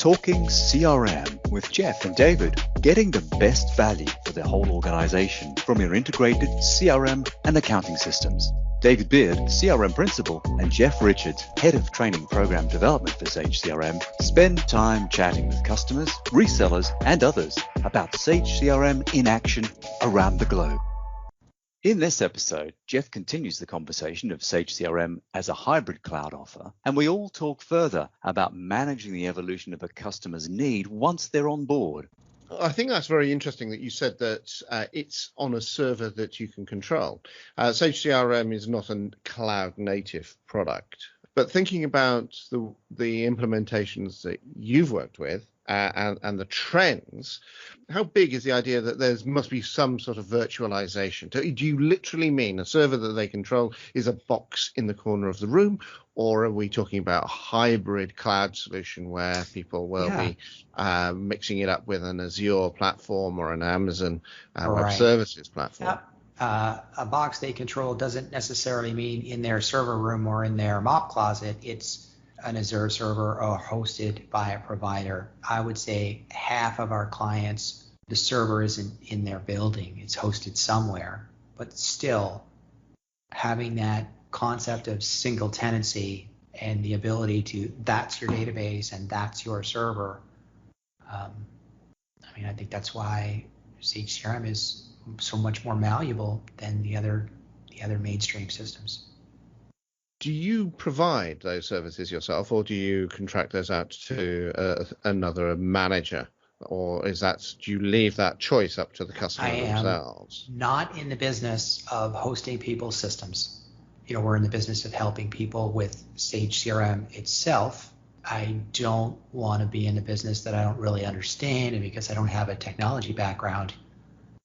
Talking CRM with Jeff and David, getting the best value for the whole organization from your integrated CRM and accounting systems. David Beard, CRM Principal, and Jeff Richards, Head of Training Program Development for Sage CRM, spend time chatting with customers, resellers, and others about Sage CRM in action around the globe. In this episode, Jeff continues the conversation of Sage CRM as a hybrid cloud offer, and we all talk further about managing the evolution of a customer's need once they're on board. I think that's very interesting that you said that it's on a server that you can control. Sage CRM is not a cloud native product, but thinking about the implementations that you've worked with and the trends, how big is the idea that there must be some sort of virtualization? Do you literally mean a server that they control is a box in the corner of the room, or are we talking about a hybrid cloud solution where people will be mixing it up with an Azure platform or an Amazon Web Services platform? A box they control doesn't necessarily mean in their server room or in their mop closet. It's an Azure server or hosted by a provider. I would say half of our clients, the server isn't in their building. It's hosted somewhere. But still, having that concept of single tenancy and the ability to, that's your database and that's your server. I think that's why Sage CRM is so much more malleable than the other mainstream systems. Do you provide those services yourself, or do you contract those out to another manager, or do you leave that choice up to the customer themselves? I am not in the business of hosting people's systems. We're in the business of helping people with Sage CRM itself. I don't want to be in a business that I don't really understand, and because I don't have a technology background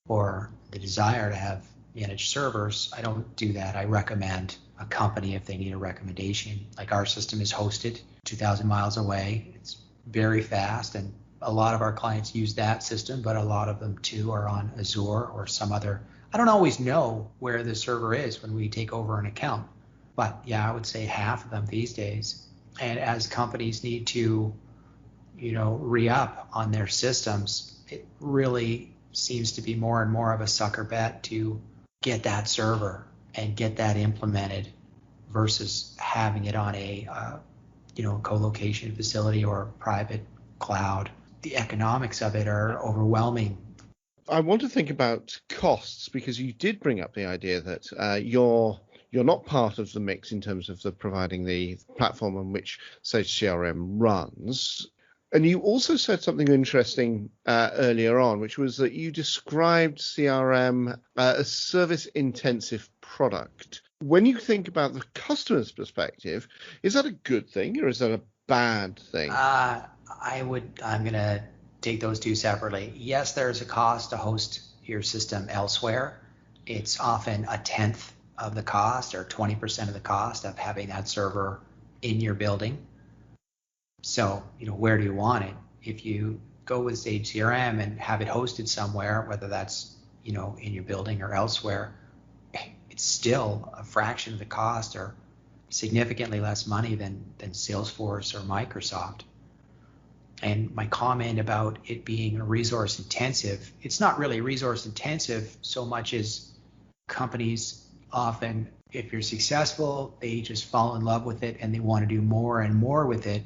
or the desire to have managed servers, I don't do that. I recommend a company if they need a recommendation. Like our system is hosted 2,000 miles away. It's very fast, and a lot of our clients use that system, but a lot of them too are on Azure or some other. I don't always know where the server is when we take over an account, but yeah, I would say half of them these days. And as companies need to, re-up on their systems, it really seems to be more and more of a sucker bet to get that server and get that implemented versus having it on a co-location facility or private cloud. The economics of it are overwhelming. I want to think about costs, because you did bring up the idea that you're not part of the mix in terms of providing the platform on which Sage CRM runs. And you also said something interesting earlier on, which was that you described CRM as a service-intensive product. When you think about the customer's perspective, is that a good thing or is that a bad thing? I'm going to take those two separately. Yes, there's a cost to host your system elsewhere. It's often a tenth of the cost or 20% of the cost of having that server in your building. So, where do you want it? If you go with Sage CRM and have it hosted somewhere, whether that's, in your building or elsewhere, it's still a fraction of the cost or significantly less money than Salesforce or Microsoft. And my comment about it being resource intensive, it's not really resource intensive so much as companies often, if you're successful, they just fall in love with it and they want to do more and more with it.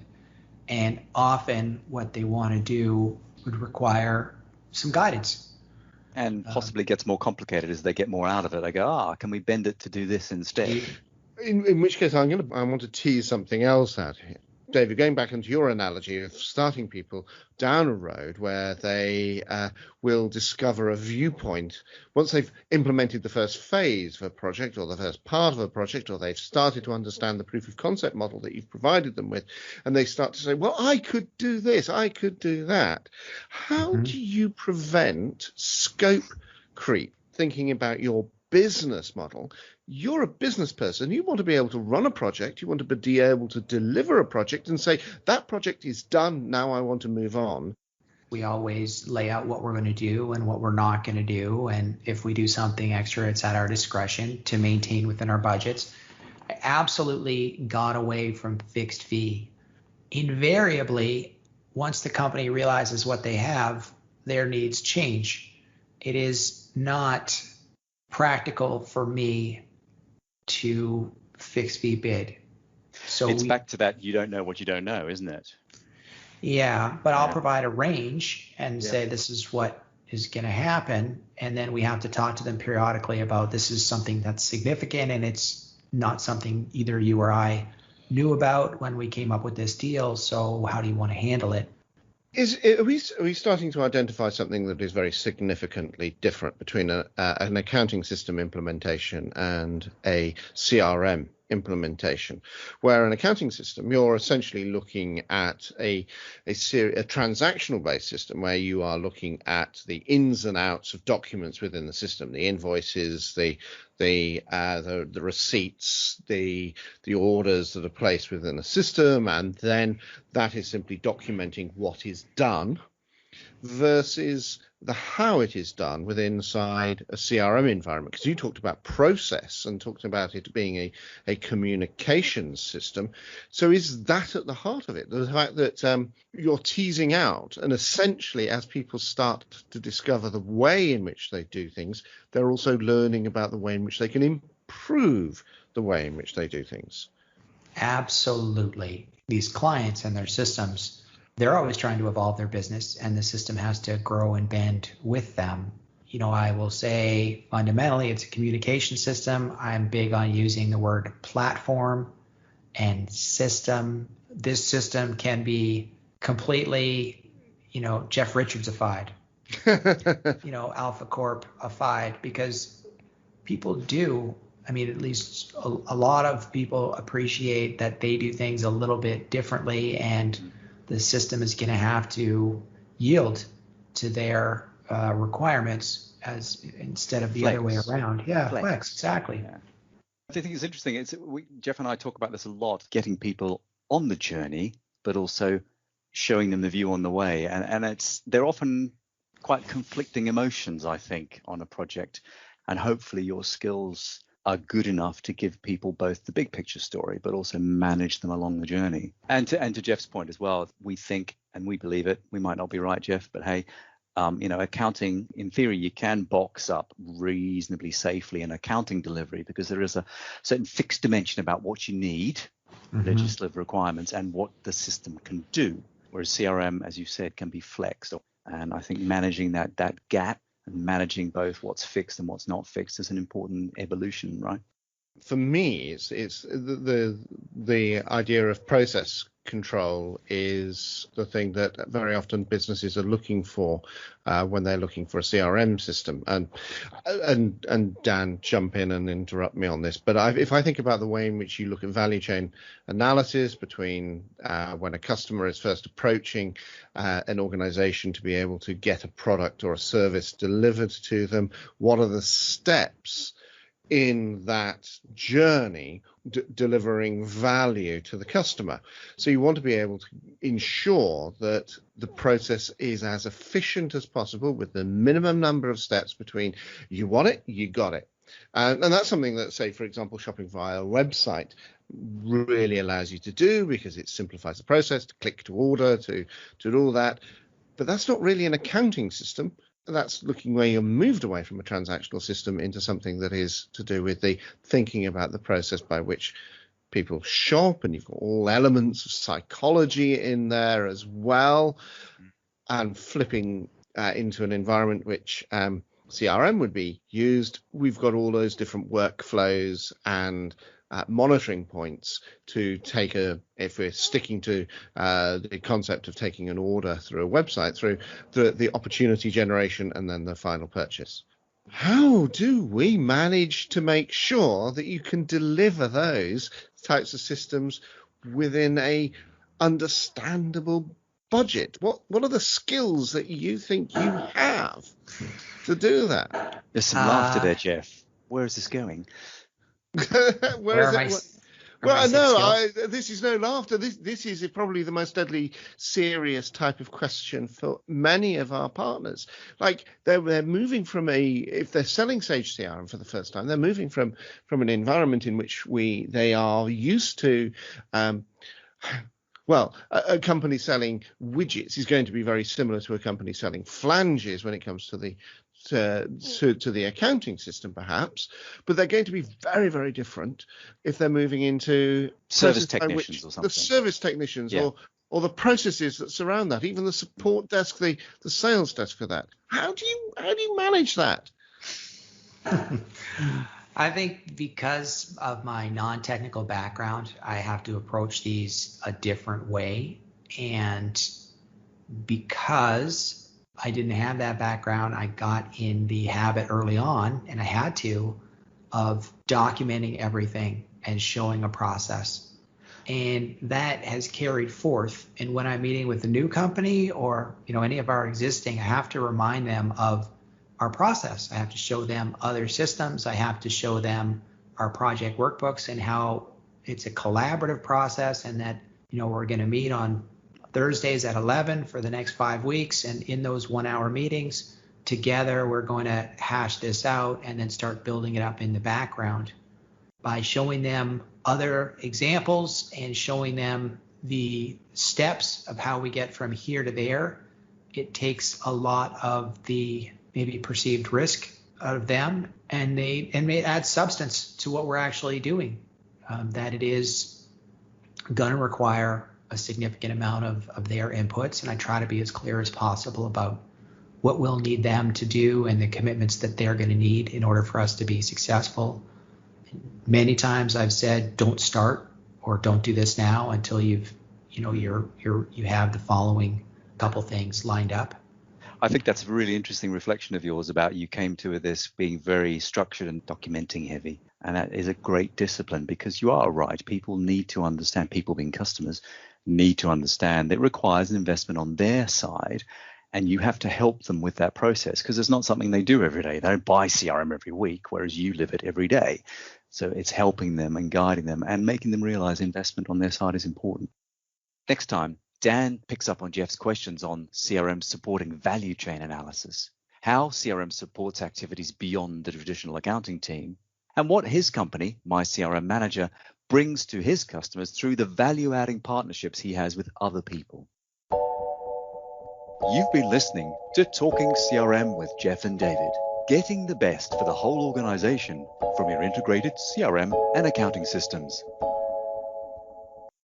And often what they want to do would require some guidance. And possibly gets more complicated as they get more out of it. They go, can we bend it to do this instead? In which case, I want to tease something else out here. David, going back into your analogy of starting people down a road where they will discover a viewpoint once they've implemented the first phase of a project or the first part of a project, or they've started to understand the proof of concept model that you've provided them with, and they start to say, well, I could do this, I could do that. How do you prevent scope creep? Thinking about your business model, you're a business person. You want to be able to run a project. You want to be able to deliver a project and say, that project is done. Now I want to move on. We always lay out what we're going to do and what we're not going to do. And if we do something extra, it's at our discretion to maintain within our budgets. I absolutely got away from fixed fee. Invariably, once the company realizes what they have, their needs change. It is not practical for me to fix fee bid. So it's back to that, you don't know what you don't know, isn't it? Yeah, but I'll provide a range and Yeah. say this is what is going to happen. And then we have to talk to them periodically about this is something that's significant and it's not something either you or I knew about when we came up with this deal. So how do you want to handle it? Are we starting to identify something that is very significantly different between an accounting system implementation and a CRM implementation? Where an accounting system, you're essentially looking at a transactional based system where you are looking at the ins and outs of documents within the system, the invoices, the receipts, the orders that are placed within the system, and then that is simply documenting what is done, versus the how it is done within inside a CRM environment. Because you talked about process and talked about it being a communications system. So is that at the heart of it? The fact that you're teasing out, and essentially as people start to discover the way in which they do things, they're also learning about the way in which they can improve the way in which they do things. Absolutely. These clients and their systems, they're always trying to evolve their business, and the system has to grow and bend with them. You know, I will say fundamentally it's a communication system. I'm big on using the word platform and system. This system can be completely, Jeff Richards-ified, Alpha Corp-ified, because people do. I mean, at least a lot of people appreciate that they do things a little bit differently, and the system is going to have to yield to their requirements as instead of the other way around. Yeah, flex, exactly. Yeah. I think it's interesting. Jeff and I talk about this a lot, getting people on the journey, but also showing them the view on the way. And they're often quite conflicting emotions, I think, on a project. And hopefully your skills are good enough to give people both the big picture story, but also manage them along the journey. And to Jeff's point as well, we think, and we believe it, we might not be right, Jeff, but hey, accounting, in theory, you can box up reasonably safely in accounting delivery, because there is a certain fixed dimension about what you need, legislative requirements, and what the system can do. Whereas CRM, as you said, can be flexed. And I think managing that gap and managing both what's fixed and what's not fixed is an important evolution, right? For me, it's the idea of process control is the thing that very often businesses are looking for when they're looking for a CRM system. And Dan, jump in and interrupt me on this. But if I think about the way in which you look at value chain analysis between when a customer is first approaching an organization to be able to get a product or a service delivered to them, what are the steps in that journey delivering value to the customer? So you want to be able to ensure that the process is as efficient as possible with the minimum number of steps between you want it, you got it. And that's something that, say, for example, shopping via a website really allows you to do, because it simplifies the process to click to order, to do all that. But that's not really an accounting system. That's looking where you're moved away from a transactional system into something that is to do with the thinking about the process by which people shop, and you've got all elements of psychology in there as well, and flipping into an environment which CRM would be used. We've got all those different workflows and monitoring points to take if we're sticking to the concept of taking an order through a website, through the opportunity generation and then the final purchase. How do we manage to make sure that you can deliver those types of systems within a understandable budget? What are the skills that you think you have to do that? There's some laughter there, Jeff. Where is this going? Well, no, this is no laughter. This is probably the most deadly serious type of question for many of our partners. Like they're moving from if they're selling Sage CRM for the first time, they're moving from an environment in which they are used to Well, a company selling widgets is going to be very similar to a company selling flanges when it comes to the accounting system, perhaps, but they're going to be very, very different if they're moving into service technicians or something. The service technicians, Yeah. or the processes that surround that, even the support desk, the sales desk for that. How do you manage that? I think because of my non-technical background, I have to approach these a different way. And because I didn't have that background, I got in the habit early on, and I had to, of documenting everything and showing a process. And that has carried forth. And when I'm meeting with a new company or any of our existing, I have to remind them of our process. I have to show them other systems. I have to show them our project workbooks and how it's a collaborative process, and that we're going to meet on Thursdays at 11 for the next 5 weeks, and in those 1-hour meetings together we're going to hash this out and then start building it up in the background by showing them other examples and showing them the steps of how we get from here to there. It takes a lot of the maybe perceived risk out of them, and may add substance to what we're actually doing. That it is going to require a significant amount of their inputs, and I try to be as clear as possible about what we'll need them to do and the commitments that they're going to need in order for us to be successful. Many times I've said, don't start or don't do this now until you have the following couple things lined up. I think that's a really interesting reflection of yours about you came to this being very structured and documenting heavy. And that is a great discipline, because you are right. People need to understand, people being customers need to understand that it requires an investment on their side. And you have to help them with that process, because it's not something they do every day. They don't buy CRM every week, whereas you live it every day. So it's helping them and guiding them and making them realize investment on their side is important. Next time, Dan picks up on Jeff's questions on CRM supporting value chain analysis, how CRM supports activities beyond the traditional accounting team, and what his company, My CRM Manager, brings to his customers through the value-adding partnerships he has with other people. You've been listening to Talking CRM with Jeff and David, getting the best for the whole organization from your integrated CRM and accounting systems.